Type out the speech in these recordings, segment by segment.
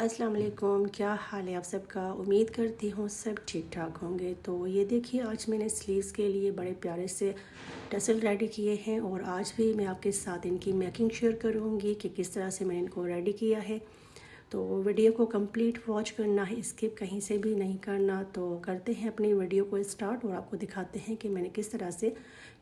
अस्सलाम वालेकुम, क्या हाल है आप सबका। उम्मीद करती हूँ सब ठीक ठाक होंगे। तो ये देखिए, आज मैंने स्लीव्स के लिए बड़े प्यारे से टसल रेडी किए हैं और आज भी मैं आपके साथ इनकी मेकिंग शेयर करूँगी कि किस तरह से मैंने इनको रेडी किया है। तो वीडियो को कंप्लीट वॉच करना है, स्किप कहीं से भी नहीं करना। तो करते हैं अपनी वीडियो को स्टार्ट और आपको दिखाते हैं कि मैंने किस तरह से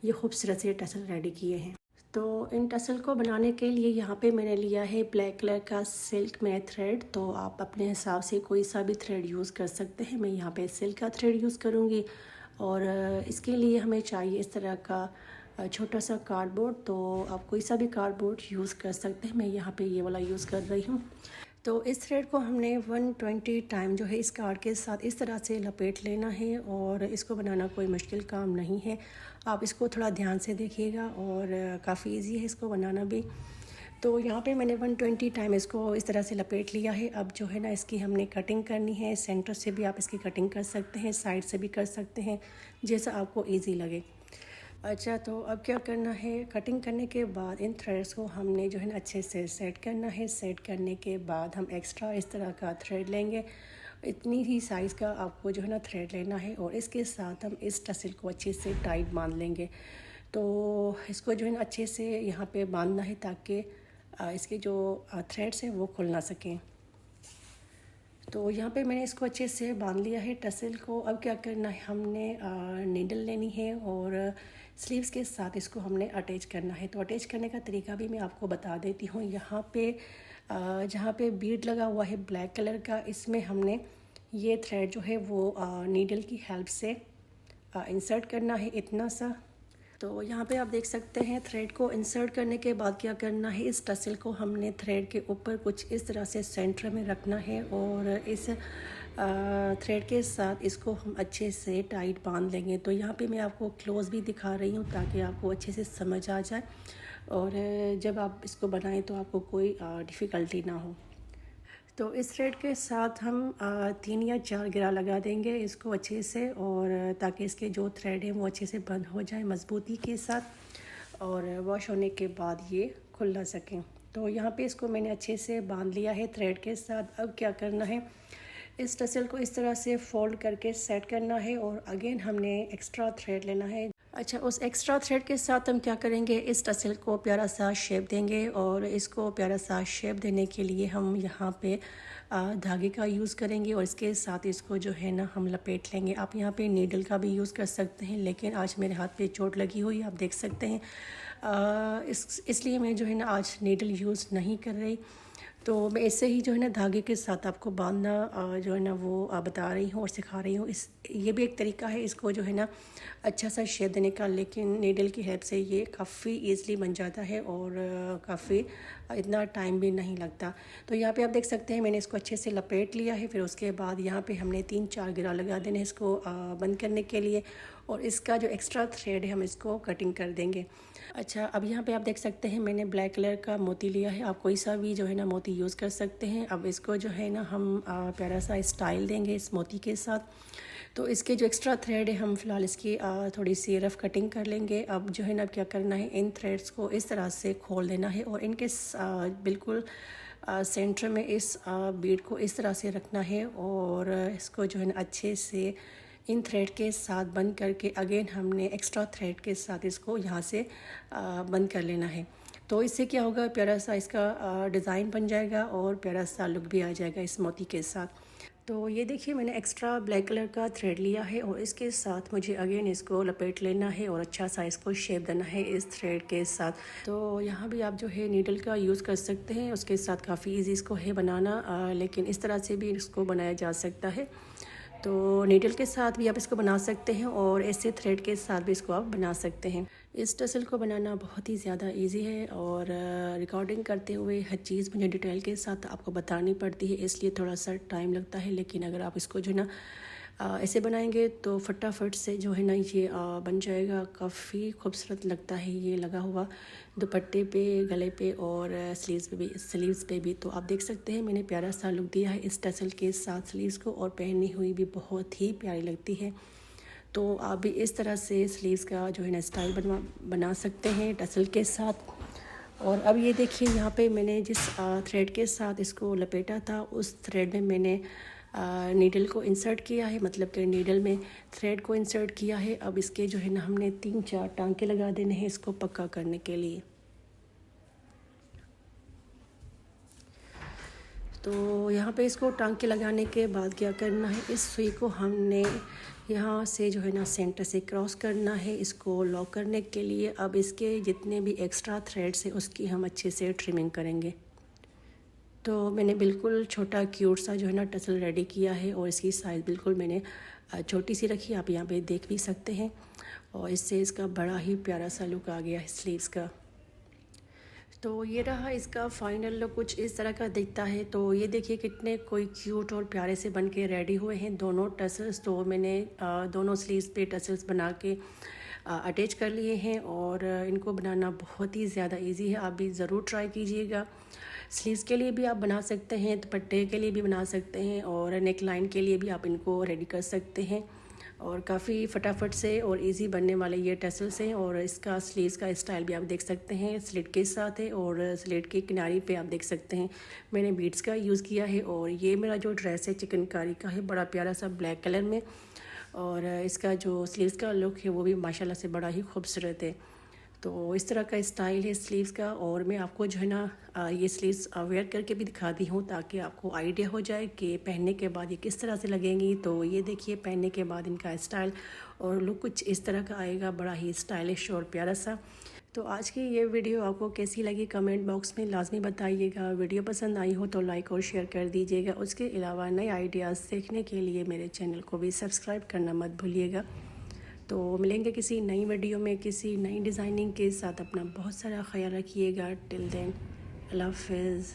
ये खूबसूरत से टसल रेडी किए हैं। तो इन टसल को बनाने के लिए यहाँ पे मैंने लिया है ब्लैक कलर का सिल्क में थ्रेड। तो आप अपने हिसाब से कोई सा भी थ्रेड यूज़ कर सकते हैं। मैं यहाँ पे सिल्क का थ्रेड यूज़ करूँगी और इसके लिए हमें चाहिए इस तरह का छोटा सा कार्डबोर्ड। तो आप कोई सा भी कार्डबोर्ड यूज़ कर सकते हैं। मैं यहाँ पे ये वाला यूज़ कर रही हूँ। तो इस थ्रेड को हमने 120 टाइम जो है इस कार्ड के साथ इस तरह से लपेट लेना है और इसको बनाना कोई मुश्किल काम नहीं है। आप इसको थोड़ा ध्यान से देखिएगा और काफ़ी इजी है इसको बनाना भी। तो यहाँ पे मैंने 120 टाइम इसको इस तरह से लपेट लिया है। अब जो है ना, इसकी हमने कटिंग करनी है। सेंटर से भी आप इसकी कटिंग कर सकते हैं, साइड से भी कर सकते हैं, जैसा आपको ईजी लगे। अच्छा, तो अब क्या करना है, कटिंग करने के बाद इन थ्रेड्स को हमने जो है ना अच्छे से सेट करना है। सेट करने के बाद हम एक्स्ट्रा इस तरह का थ्रेड लेंगे। इतनी ही साइज़ का आपको जो है ना थ्रेड लेना है और इसके साथ हम इस टसल को अच्छे से टाइट बांध लेंगे। तो इसको जो है ना अच्छे से यहाँ पे बांधना है ताकि इसके जो थ्रेड्स हैं वो खुल ना सकें। तो यहाँ पे मैंने इसको अच्छे से बांध लिया है टसल को। अब क्या करना है, हमने नीडल लेनी है और स्लीव्स के साथ इसको हमने अटैच करना है। तो अटैच करने का तरीका भी मैं आपको बता देती हूँ। यहाँ पे जहाँ पे बीड लगा हुआ है ब्लैक कलर का, इसमें हमने ये थ्रेड जो है वो नीडल की हेल्प से इंसर्ट करना है इतना सा। तो यहाँ पे आप देख सकते हैं थ्रेड को इंसर्ट करने के बाद क्या करना है, इस टसल को हमने थ्रेड के ऊपर कुछ इस तरह से सेंटर में रखना है और इस थ्रेड के साथ इसको हम अच्छे से टाइट बांध लेंगे। तो यहाँ पे मैं आपको क्लोज भी दिखा रही हूँ ताकि आपको अच्छे से समझ आ जाए और जब आप इसको बनाएं तो आपको कोई डिफ़िकल्टी ना हो। तो इस थ्रेड के साथ हम 3 या 4 घेरा लगा देंगे इसको अच्छे से, और ताकि इसके जो थ्रेड हैं वो अच्छे से बंद हो जाए मज़बूती के साथ और वॉश होने के बाद ये खुल ना सकें। तो यहाँ पे इसको मैंने अच्छे से बांध लिया है थ्रेड के साथ। अब क्या करना है, इस टसल को इस तरह से फोल्ड करके सेट करना है और अगेन हमने एक्स्ट्रा थ्रेड लेना है। अच्छा, उस एक्स्ट्रा थ्रेड के साथ हम क्या करेंगे, इस टसल को प्यारा सा शेप देंगे और इसको प्यारा सा शेप देने के लिए हम यहाँ पे धागे का यूज़ करेंगे और इसके साथ इसको जो है ना हम लपेट लेंगे। आप यहाँ पे नीडल का भी यूज़ कर सकते हैं, लेकिन आज मेरे हाथ पे चोट लगी हुई आप देख सकते हैं। इसलिए मैं जो है ना आज नीडल यूज़ नहीं कर रही। तो मैं ऐसे ही जो है ना धागे के साथ आपको बांधना जो है ना वो बता रही हूँ और सिखा रही हूँ। ये भी एक तरीका है इसको जो है ना अच्छा सा शेप देने का, लेकिन नीडल की हेल्प से ये काफ़ी ईज़िली बन जाता है और काफ़ी इतना टाइम भी नहीं लगता। तो यहाँ पे आप देख सकते हैं मैंने इसको अच्छे से लपेट लिया है। फिर उसके बाद यहाँ पे हमने 3-4 घेरा लगा देने इसको बंद करने के लिए और इसका जो एक्स्ट्रा थ्रेड है हम इसको कटिंग कर देंगे। अच्छा, अब यहाँ पे आप देख सकते हैं मैंने ब्लैक कलर का मोती लिया है। आप कोई सा भी जो है ना मोती यूज़ कर सकते हैं। अब इसको जो है ना हम प्यारा सा स्टाइल देंगे इस मोती के साथ। तो इसके जो एक्स्ट्रा थ्रेड है हम फ़िलहाल इसकी थोड़ी सी रफ़ कटिंग कर लेंगे। अब जो है ना क्या करना है, इन थ्रेड्स को इस तरह से खोल देना है और इनके बिल्कुल सेंटर में इस बीड को इस तरह से रखना है और इसको जो है ना अच्छे से इन थ्रेड के साथ बंद करके अगेन हमने एक्स्ट्रा थ्रेड के साथ इसको यहाँ से बंद कर लेना है। तो इससे क्या होगा, प्यारा सा इसका डिज़ाइन बन जाएगा और प्यारा सा लुक भी आ जाएगा इस मोती के साथ। तो ये देखिए मैंने एक्स्ट्रा ब्लैक कलर का थ्रेड लिया है और इसके साथ मुझे अगेन इसको लपेट लेना है और अच्छा सा इसको शेप देना है इस थ्रेड के साथ। तो यहाँ भी आप जो है नीडल का यूज़ कर सकते हैं, उसके साथ काफ़ी इजी इसको है बनाना, लेकिन इस तरह से भी इसको बनाया जा सकता है। तो नीडल के साथ भी आप इसको बना सकते हैं और ऐसे थ्रेड के साथ भी इसको आप बना सकते हैं। इस टसल को बनाना बहुत ही ज़्यादा इजी है और रिकॉर्डिंग करते हुए हर चीज़ मुझे डिटेल के साथ आपको बतानी पड़ती है, इसलिए थोड़ा सा टाइम लगता है। लेकिन अगर आप इसको जो है ना ऐसे बनाएंगे तो फटाफट से जो है ना ये बन जाएगा। काफ़ी खूबसूरत लगता है ये लगा हुआ दुपट्टे पे, गले पे और स्लीव्स पे भी। तो आप देख सकते हैं मैंने प्यारा सा लुक दिया है इस टसल के साथ स्लीव्स को, और पहनी हुई भी बहुत ही प्यारी लगती है। तो आप भी इस तरह से स्लीव्स का जो है ना स्टाइल बना सकते हैं टसल के साथ। और अब ये देखिए यहाँ पे मैंने जिस थ्रेड के साथ इसको लपेटा था उस थ्रेड में मैंने नीडल को इंसर्ट किया है, मतलब कि नीडल में थ्रेड को इंसर्ट किया है। अब इसके जो है ना हमने 3-4 टांके लगा देने हैं इसको पक्का करने के लिए। तो यहाँ पे इसको टांके लगाने के बाद क्या करना है, इस सुई को हमने यहाँ से जो है ना सेंटर से क्रॉस करना है इसको लॉक करने के लिए। अब इसके जितने भी एक्स्ट्रा थ्रेड्स हैं उसकी हम अच्छे से ट्रिमिंग करेंगे। तो मैंने बिल्कुल छोटा क्यूट सा जो है ना टसल रेडी किया है और इसकी साइज़ बिल्कुल मैंने छोटी सी रखी, आप यहाँ पे देख भी सकते हैं। और इससे इसका बड़ा ही प्यारा सा लुक आ गया है स्लीव्स का। तो ये रहा इसका फाइनल लुक, कुछ इस तरह का दिखता है। तो ये देखिए कितने कोई क्यूट और प्यारे से बन के रेडी हुए हैं दोनों टसल्स। तो मैंने दोनों स्लीव्स पे टसल्स बना के अटैच कर लिए हैं और इनको बनाना बहुत ही ज़्यादा इजी है, आप भी ज़रूर ट्राई कीजिएगा। स्लीव्स के लिए भी आप बना सकते हैं, दुपट्टे के लिए भी बना सकते हैं और नेक लाइन के लिए भी आप इनको रेडी कर सकते हैं। और काफ़ी फटाफट से और इजी बनने वाले ये टसल्स हैं। और इसका स्लीव्स का स्टाइल भी आप देख सकते हैं, स्लिट के साथ है और स्लिट के किनारे पे आप देख सकते हैं मैंने बीड्स का यूज़ किया है। और ये मेरा जो ड्रेस है चिकनकारी का है, बड़ा प्यारा सा ब्लैक कलर में। और इसका जो स्लीव्स का लुक है वो भी माशाल्लाह से बड़ा ही खूबसूरत है। तो इस तरह का स्टाइल है स्लीव्स का। और मैं आपको जो है ना ये स्लीव्स वेयर करके भी दिखाती हूँ ताकि आपको आइडिया हो जाए कि पहनने के बाद ये किस तरह से लगेंगी। तो ये देखिए पहनने के बाद इनका स्टाइल और लुक कुछ इस तरह का आएगा, बड़ा ही स्टाइलिश और प्यारा सा। तो आज की ये वीडियो आपको कैसी लगी कमेंट बॉक्स में लाजमी बताइएगा। वीडियो पसंद आई हो तो लाइक और शेयर कर दीजिएगा। उसके अलावा नए आइडियाज़ देखने के लिए मेरे चैनल को भी सब्सक्राइब करना मत भूलिएगा। तो मिलेंगे किसी नई वीडियो में किसी नई डिज़ाइनिंग के साथ। अपना बहुत सारा ख्याल रखिएगा। टिल देन अल्लाह हाफ़िज़।